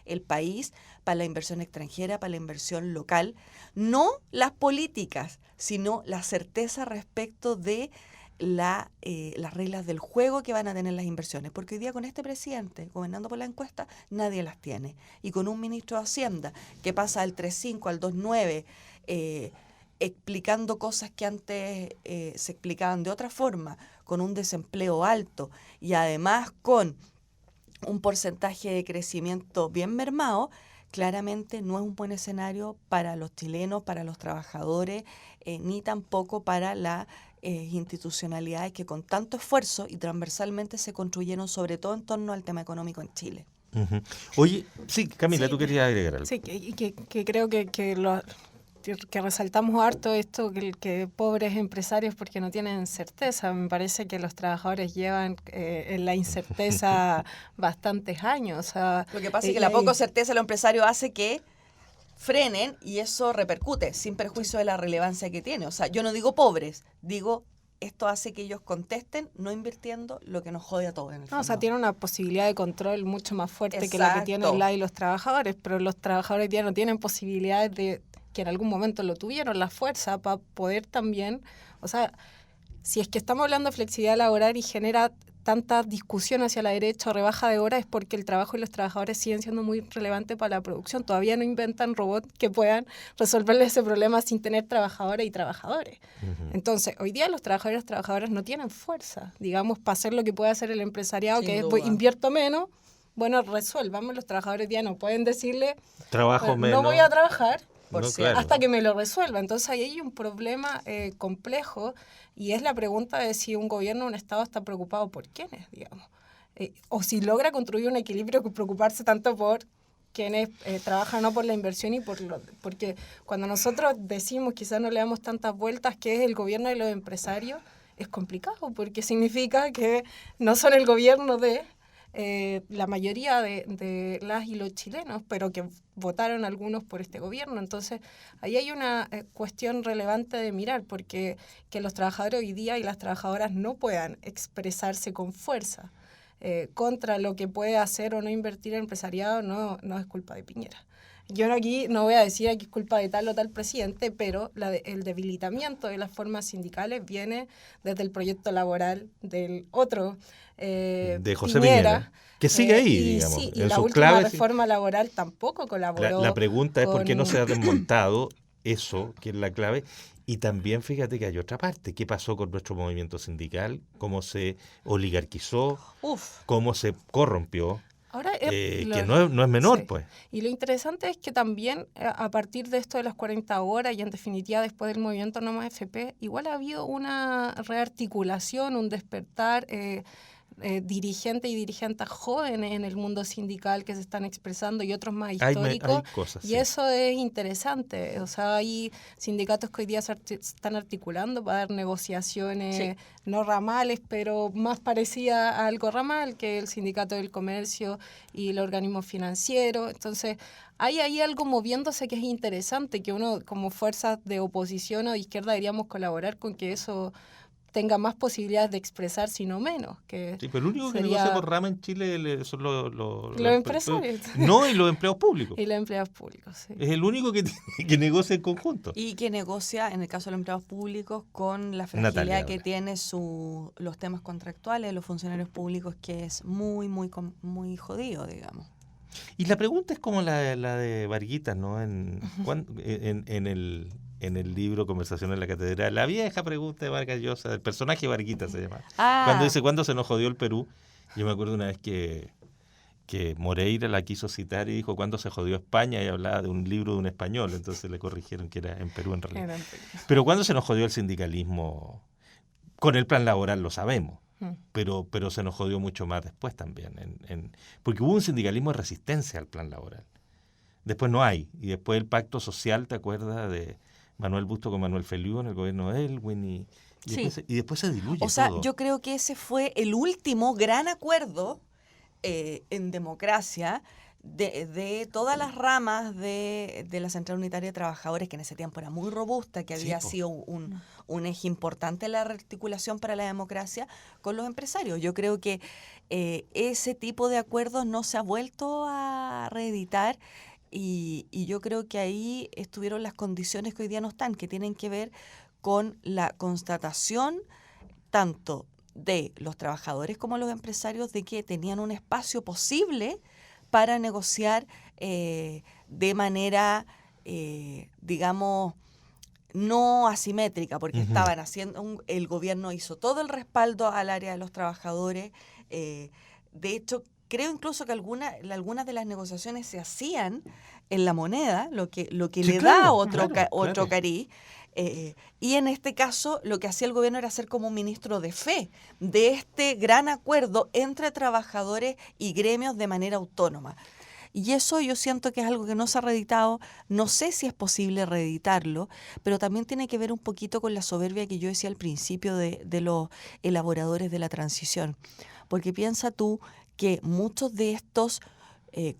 el país, para la inversión extranjera, para la inversión local. No las políticas, sino la certeza respecto de las reglas del juego que van a tener las inversiones. Porque hoy día con este presidente, gobernando por la encuesta, nadie las tiene. Y con un ministro de Hacienda que pasa del 3,5 al 2,9, explicando cosas que antes se explicaban de otra forma, con un desempleo alto y además con un porcentaje de crecimiento bien mermado, claramente no es un buen escenario para los chilenos, para los trabajadores, ni tampoco para las institucionalidades que con tanto esfuerzo y transversalmente se construyeron, sobre todo en torno al tema económico en Chile.
Uh-huh. Oye, sí, Camila,
sí,
tú querías agregar algo.
Sí, que creo que resaltamos harto esto, que pobres empresarios porque no tienen certeza. Me parece que los trabajadores llevan en la incerteza bastantes años. O sea,
lo que pasa es que la poca certeza de los empresarios hace que frenen y eso repercute sin perjuicio de la relevancia que tiene. O sea, yo no digo pobres, digo esto hace que ellos contesten no invirtiendo, lo que nos jode a todos en el fondo.
O sea, tiene una posibilidad de control mucho más fuerte que la que tienen la y los trabajadores, pero los trabajadores ya no tienen posibilidades de que en algún momento lo tuvieron, la fuerza para poder también, o sea, si es que estamos hablando de flexibilidad laboral y genera tanta discusión hacia la derecha o rebaja de horas, es porque el trabajo y los trabajadores siguen siendo muy relevantes para la producción. Todavía no inventan robots que puedan resolverle ese problema sin tener trabajadoras y trabajadores. Uh-huh. Entonces, hoy día los trabajadores y las trabajadoras no tienen fuerza, digamos, para hacer lo que puede hacer el empresariado, que es invierto menos. Bueno, resuélvame, los trabajadores ya no pueden decirle,
trabajo menos.
No voy a trabajar.
Claro.
Hasta que me lo resuelva. Entonces ahí hay un problema complejo y es la pregunta de si un gobierno o un Estado está preocupado por quiénes, digamos. O si logra construir un equilibrio que preocuparse tanto por quienes trabajan, no por la inversión y porque cuando nosotros decimos, quizás no le damos tantas vueltas, que es el gobierno de los empresarios, es complicado porque significa que no son el gobierno de... la mayoría de las y los chilenos, pero que votaron algunos por este gobierno. Entonces, ahí hay una cuestión relevante de mirar, porque que los trabajadores hoy día y las trabajadoras no puedan expresarse con fuerza contra lo que puede hacer o no invertir el empresariado no es culpa de Piñera. Yo aquí no voy a decir que es culpa de tal o tal presidente, pero el debilitamiento de las formas sindicales viene desde el proyecto laboral del otro
de José Piñera, que sigue ahí, digamos.
Sí, y
en
la
sus
última
claves.
reforma laboral tampoco colaboró.
La pregunta es por qué no se ha desmontado eso, que es la clave. Y también fíjate que hay otra parte. ¿Qué pasó con nuestro movimiento sindical? ¿Cómo se oligarquizó? ¿Cómo se corrompió?
Ahora,
que no es menor,
sí.
Pues.
Y lo interesante es que también a partir de esto de las 40 horas y en definitiva después del movimiento No Más FP, igual ha habido una rearticulación, un despertar dirigentes y dirigentes jóvenes en el mundo sindical que se están expresando y otros más históricos.
Hay cosas,
y
sí.
eso es interesante. O sea, hay sindicatos que hoy día se están articulando para dar negociaciones no ramales, pero más parecidas a algo ramal, que el sindicato del comercio y el organismo financiero. Entonces, hay ahí algo moviéndose que es interesante, que uno como fuerzas de oposición o de izquierda deberíamos colaborar con que eso tenga más posibilidades de expresar, sino menos. Que
sí, pero el único que negocia por rama en Chile son los
empresarios.
No, y los empleados públicos.
Y los empleados públicos, sí.
Es el único que negocia en conjunto.
Y que negocia, en el caso de los empleados públicos, con la fragilidad que tiene los temas contractuales de los funcionarios públicos, que es muy, muy, muy jodido, digamos.
Y la pregunta es como la de Varguitas, ¿no? En el libro Conversación en la Catedral, la vieja pregunta de Vargas Llosa, el personaje Varguitas se llama. Cuando dice, ¿cuándo se nos jodió el Perú? Yo me acuerdo una vez que Moreira la quiso citar y dijo, ¿cuándo se jodió España? Y hablaba de un libro de un español, entonces le corrigieron que era en Perú en realidad. Pero ¿cuándo se nos jodió el sindicalismo? Con el plan laboral lo sabemos, pero se nos jodió mucho más después también, porque hubo un sindicalismo de resistencia al plan laboral. Después no hay, y después el pacto social, ¿te acuerdas de Manuel Busto con Manuel Feliú en el gobierno de Elwin? Y después se diluye todo.
O sea, yo creo que ese fue el último gran acuerdo en democracia de todas las ramas de la Central Unitaria de Trabajadores, que en ese tiempo era muy robusta, que había sido un eje importante en la rearticulación para la democracia con los empresarios. Yo creo que ese tipo de acuerdos no se ha vuelto a reeditar. Y yo creo que ahí estuvieron las condiciones que hoy día no están, que tienen que ver con la constatación tanto de los trabajadores como los empresarios de que tenían un espacio posible para negociar de manera, digamos, no asimétrica, porque estaban haciendo, el gobierno hizo todo el respaldo al área de los trabajadores. De hecho, creo incluso que algunas de las negociaciones se hacían en la moneda, lo que le da otro cariz. Y en este caso, lo que hacía el gobierno era ser como un ministro de fe de este gran acuerdo entre trabajadores y gremios de manera autónoma. Y eso yo siento que es algo que no se ha reeditado. No sé si es posible reeditarlo, pero también tiene que ver un poquito con la soberbia que yo decía al principio de los elaboradores de la transición. Porque piensa tú que muchos de estos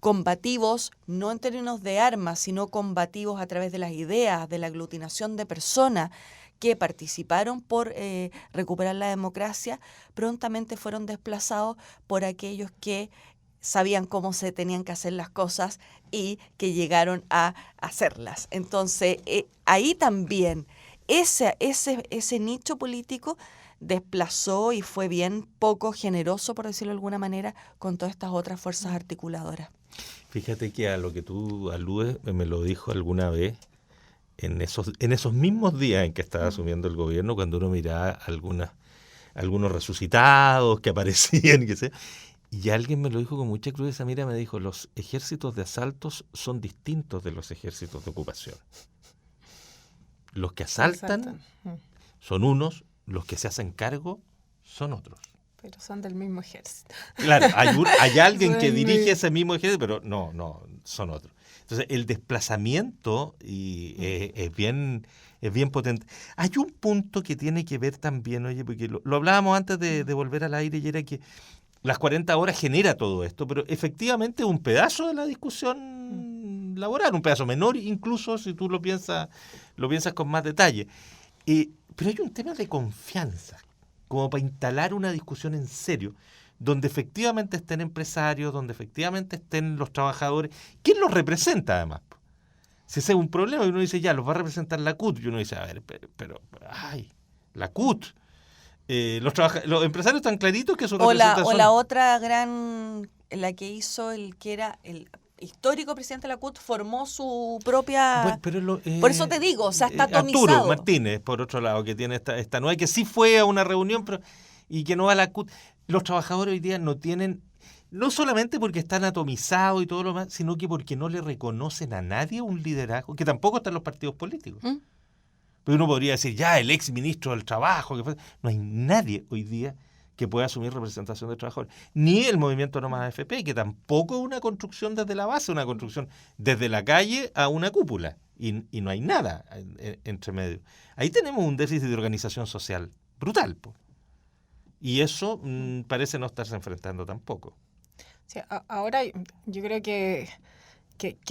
combativos, no en términos de armas, sino combativos a través de las ideas, de la aglutinación de personas que participaron por recuperar la democracia, prontamente fueron desplazados por aquellos que sabían cómo se tenían que hacer las cosas y que llegaron a hacerlas. Entonces, ahí también ese nicho político desplazó y fue bien poco generoso, por decirlo de alguna manera, con todas estas otras fuerzas articuladoras.
Fíjate que a lo que tú aludes me lo dijo alguna vez en esos mismos días en que estaba asumiendo el gobierno, cuando uno miraba algunos resucitados que aparecían, que sé. Y alguien me lo dijo con mucha crudeza, mira, me dijo, los ejércitos de asaltos son distintos de los ejércitos de ocupación. Los que asaltan son unos, los que se hacen cargo son otros.
Pero son del mismo ejército.
Claro, hay alguien que dirige ese mismo ejército, pero no, son otros. Entonces, el desplazamiento es bien potente. Hay un punto que tiene que ver también, oye, porque lo hablábamos antes de volver al aire, y era que las 40 horas genera todo esto, pero efectivamente un pedazo de la discusión laboral, un pedazo menor incluso si tú lo piensas con más detalle. Pero hay un tema de confianza, como para instalar una discusión en serio, donde efectivamente estén empresarios, donde efectivamente estén los trabajadores. ¿Quién los representa además? Si ese es un problema, y uno dice, ya, los va a representar la CUT, y uno dice, a ver, pero la CUT. Los empresarios están claritos que su representación...
O la otra gran, la que hizo el que era el histórico presidente de la CUT, formó su propia... por eso te digo, o sea, está atomizado.
Arturo Martínez, por otro lado, que tiene esta nueva, que sí fue a una reunión y que no va a la CUT. Los trabajadores hoy día no tienen, no solamente porque están atomizados y todo lo más, sino que porque no le reconocen a nadie un liderazgo, que tampoco están los partidos políticos. Pero uno podría decir, ya, el ex ministro del Trabajo, no hay nadie hoy día que pueda asumir representación de trabajadores. Ni el movimiento No Más AFP, que tampoco es una construcción desde la base, una construcción desde la calle a una cúpula. Y no hay nada entre medio. Ahí tenemos un déficit de organización social brutal, po. Y eso parece no estarse enfrentando tampoco.
Sí, ahora yo creo que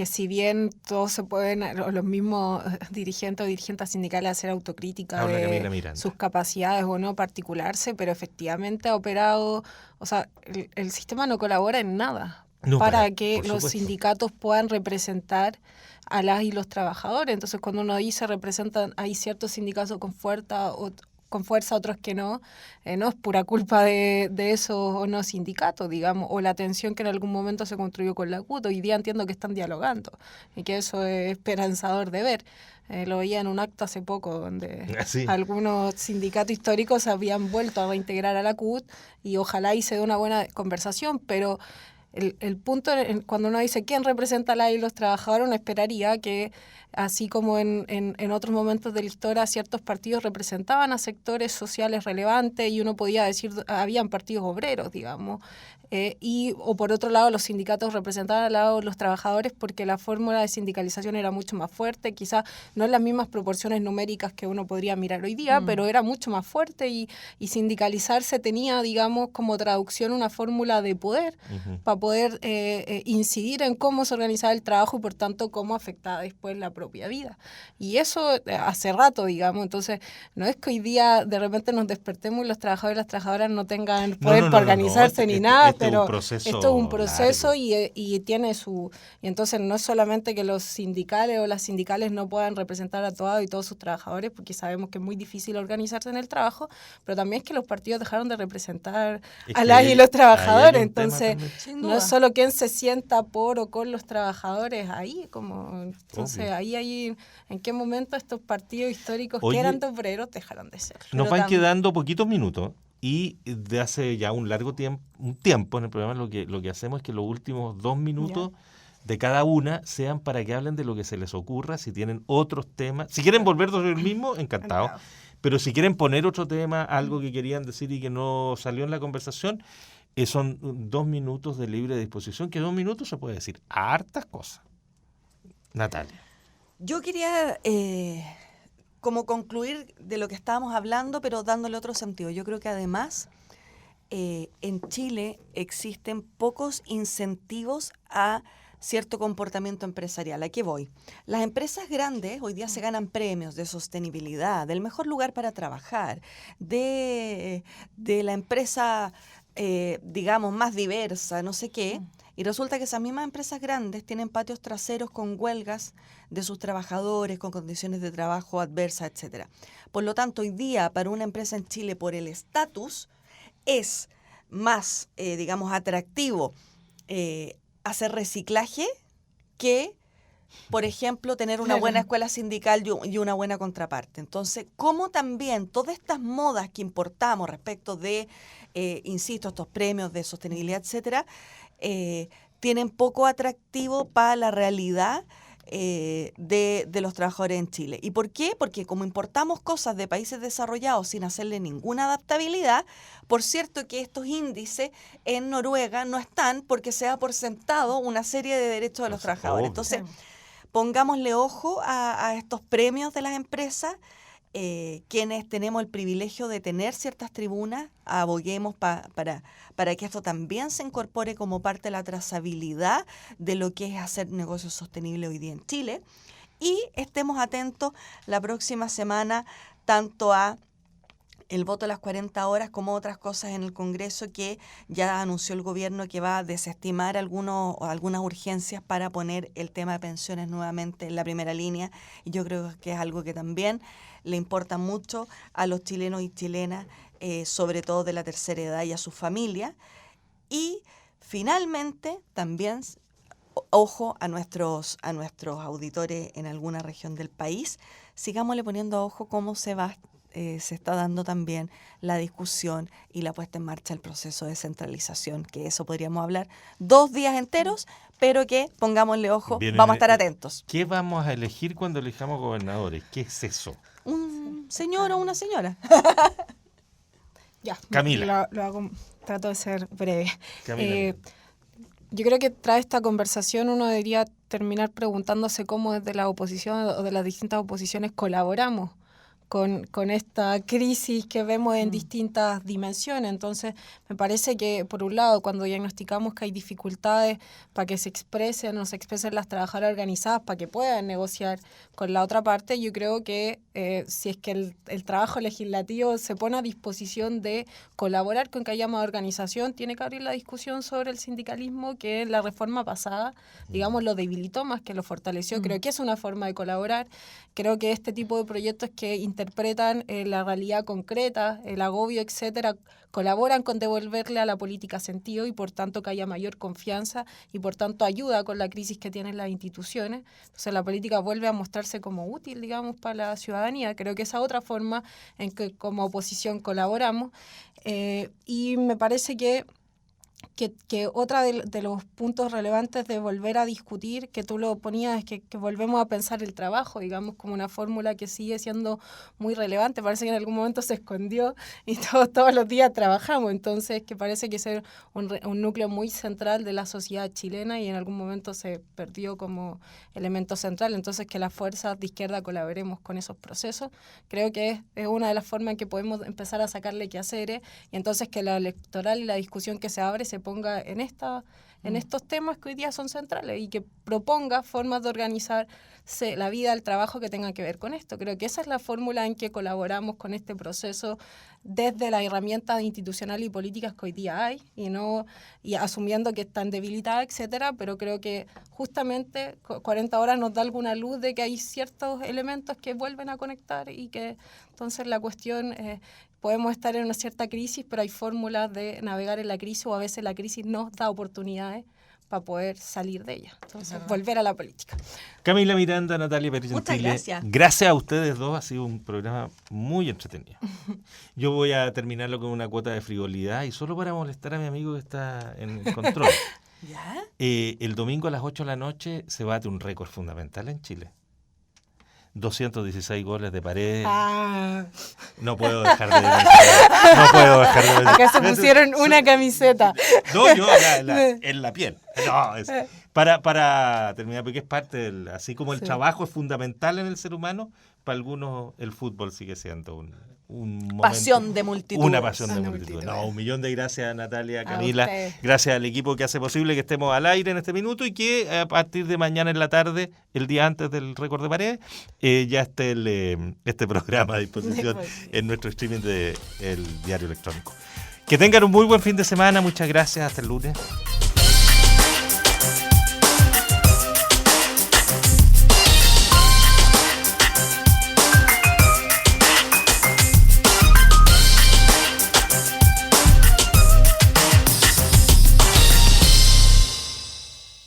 si bien todos se pueden, los mismos dirigentes o dirigentes sindicales, hacer autocrítica de sus capacidades o no particularse, pero efectivamente ha operado, o sea, el sistema no colabora en nada para que los sindicatos puedan representar a las y los trabajadores. Entonces, cuando uno dice representan, hay ciertos sindicatos con fuerza, otros que no es pura culpa de esos o no sindicatos, digamos, o la tensión que en algún momento se construyó con la CUT. Hoy día entiendo que están dialogando y que eso es esperanzador de ver. Lo veía en un acto hace poco donde algunos sindicatos históricos habían vuelto a reintegrar a la CUT y ojalá y se dé una buena conversación, pero el punto, cuando uno dice quién representa a la y los trabajadores, uno esperaría que, así como en otros momentos de la historia, ciertos partidos representaban a sectores sociales relevantes y uno podía decir, habían partidos obreros, digamos, o por otro lado los sindicatos representaban al lado de los trabajadores porque la fórmula de sindicalización era mucho más fuerte, quizás no en las mismas proporciones numéricas que uno podría mirar hoy día, pero era mucho más fuerte y sindicalizarse tenía, digamos, como traducción una fórmula de poder para poder incidir en cómo se organizaba el trabajo y por tanto cómo afectaba después la propia vida. Y eso hace rato, digamos, entonces no es que hoy día de repente nos despertemos y los trabajadores y las trabajadoras no tengan poder para organizarse ni nada, pero esto es un proceso y tiene su... Y entonces no es solamente que los sindicales o las sindicales no puedan representar a todos y todos sus trabajadores, porque sabemos que es muy difícil organizarse en el trabajo, pero también es que los partidos dejaron de representar a las y los trabajadores. Entonces no es solo quién se sienta por o con los trabajadores ahí, como entonces ahí hay en qué momento estos partidos históricos que eran de obreros dejaron de ser.
Nos van quedando poquitos minutos. Y de hace ya un tiempo en el programa lo que hacemos es que los últimos 2 minutos de cada una sean para que hablen de lo que se les ocurra, si tienen otros temas. Si quieren volver sobre el mismo, encantado. Pero si quieren poner otro tema, algo que querían decir y que no salió en la conversación, son 2 minutos de libre disposición, que 2 minutos se puede decir hartas cosas. Natalia.
Yo quería... como concluir de lo que estábamos hablando, pero dándole otro sentido. Yo creo que además en Chile existen pocos incentivos a cierto comportamiento empresarial. ¿A qué voy? Las empresas grandes hoy día se ganan premios de sostenibilidad, del mejor lugar para trabajar, de la empresa, digamos, más diversa, no sé qué. Y resulta que esas mismas empresas grandes tienen patios traseros con huelgas de sus trabajadores, con condiciones de trabajo adversas, etcétera. Por lo tanto, hoy día, para una empresa en Chile, por el estatus, es más, digamos, atractivo hacer reciclaje que, por ejemplo, tener una buena escuela sindical y una buena contraparte. Entonces, como también todas estas modas que importamos respecto de, insisto, estos premios de sostenibilidad, etcétera, tienen poco atractivo para la realidad de los trabajadores en Chile. ¿Y por qué? Porque como importamos cosas de países desarrollados sin hacerle ninguna adaptabilidad, por cierto que estos índices en Noruega no están porque se da por sentado una serie de derechos de los trabajadores. Entonces, pongámosle ojo a estos premios de las empresas quienes tenemos el privilegio de tener ciertas tribunas, aboguemos para que esto también se incorpore como parte de la trazabilidad de lo que es hacer negocios sostenibles hoy día en Chile. Y estemos atentos la próxima semana tanto a el voto de las 40 horas como otras cosas en el Congreso que ya anunció el gobierno que va a desestimar algunas urgencias para poner el tema de pensiones nuevamente en la primera línea. Y yo creo que es algo que también le importa mucho a los chilenos y chilenas, sobre todo de la tercera edad y a sus familias. Y finalmente también, ojo a nuestros auditores en alguna región del país, sigámosle poniendo ojo cómo se está dando también la discusión y la puesta en marcha del proceso de descentralización, que eso podríamos hablar 2 días enteros, pero que pongámosle ojo, vamos a estar atentos.
¿Qué vamos a elegir cuando elijamos gobernadores? ¿Qué es eso?
¿Un señor o una señora?
Ya,
Camila.
Lo hago, trato de ser breve.
Camila.
Yo creo que tras esta conversación uno debería terminar preguntándose cómo desde la oposición o de las distintas oposiciones colaboramos con esta crisis que vemos en distintas dimensiones. Entonces, me parece que, por un lado, cuando diagnosticamos que hay dificultades para que se expresen las trabajadoras organizadas, para que puedan negociar con la otra parte, yo creo que si es que el trabajo legislativo se pone a disposición de colaborar con que haya más organización, tiene que abrir la discusión sobre el sindicalismo, que la reforma pasada, digamos, lo debilitó más que lo fortaleció. Creo que es una forma de colaborar. Creo que este tipo de proyectos que interpretan la realidad concreta, el agobio, etcétera, colaboran con devolverle a la política sentido y por tanto que haya mayor confianza y por tanto ayuda con la crisis que tienen las instituciones. Entonces la política vuelve a mostrarse como útil, digamos, para la ciudadanía. Creo que esa es otra forma en que como oposición colaboramos y me parece que otra de los puntos relevantes de volver a discutir, que tú lo ponías, es que volvemos a pensar el trabajo, digamos, como una fórmula que sigue siendo muy relevante. Parece que en algún momento se escondió y todos los días trabajamos. Entonces, que parece que es un núcleo muy central de la sociedad chilena y en algún momento se perdió como elemento central. Entonces, que las fuerzas de izquierda colaboremos con esos procesos. Creo que es una de las formas en que podemos empezar a sacarle quehaceres y entonces que la electoral y la discusión que se abre se ponga en estos temas que hoy día son centrales y que proponga formas de organizarse la vida, el trabajo que tenga que ver con esto. Creo que esa es la fórmula en que colaboramos con este proceso desde las herramientas institucionales y políticas que hoy día hay y asumiendo que están debilitadas, etcétera, pero creo que justamente 40 horas nos da alguna luz de que hay ciertos elementos que vuelven a conectar y que entonces la cuestión podemos estar en una cierta crisis, pero hay fórmulas de navegar en la crisis o a veces la crisis nos da oportunidades para poder salir de ella. Entonces, volver a la política.
Camila Miranda, Natalia Pérez
Muchas
Gentile.
gracias.
Gracias a ustedes dos, ha sido un programa muy entretenido. Yo voy a terminarlo con una cuota de frivolidad y solo para molestar a mi amigo que está en el control.
¿Ya?
El domingo a las 8 de la noche se bate un récord fundamental en Chile. 216 goles de Paredes. No puedo dejar de mencionar.
Acá se pusieron una camiseta.
No, yo en la piel. No, es para terminar, porque es parte así como el trabajo es fundamental en el ser humano, para algunos el fútbol sigue siendo un momento,
pasión de multitud.
Una pasión de multitud. No, 1.000.000 de gracias, Natalia, Camila. Gracias al equipo que hace posible que estemos al aire en este minuto y que a partir de mañana en la tarde, el día antes del récord de Paredes, ya esté este programa a disposición en nuestro streaming del diario electrónico. Que tengan un muy buen fin de semana. Muchas gracias. Hasta el lunes.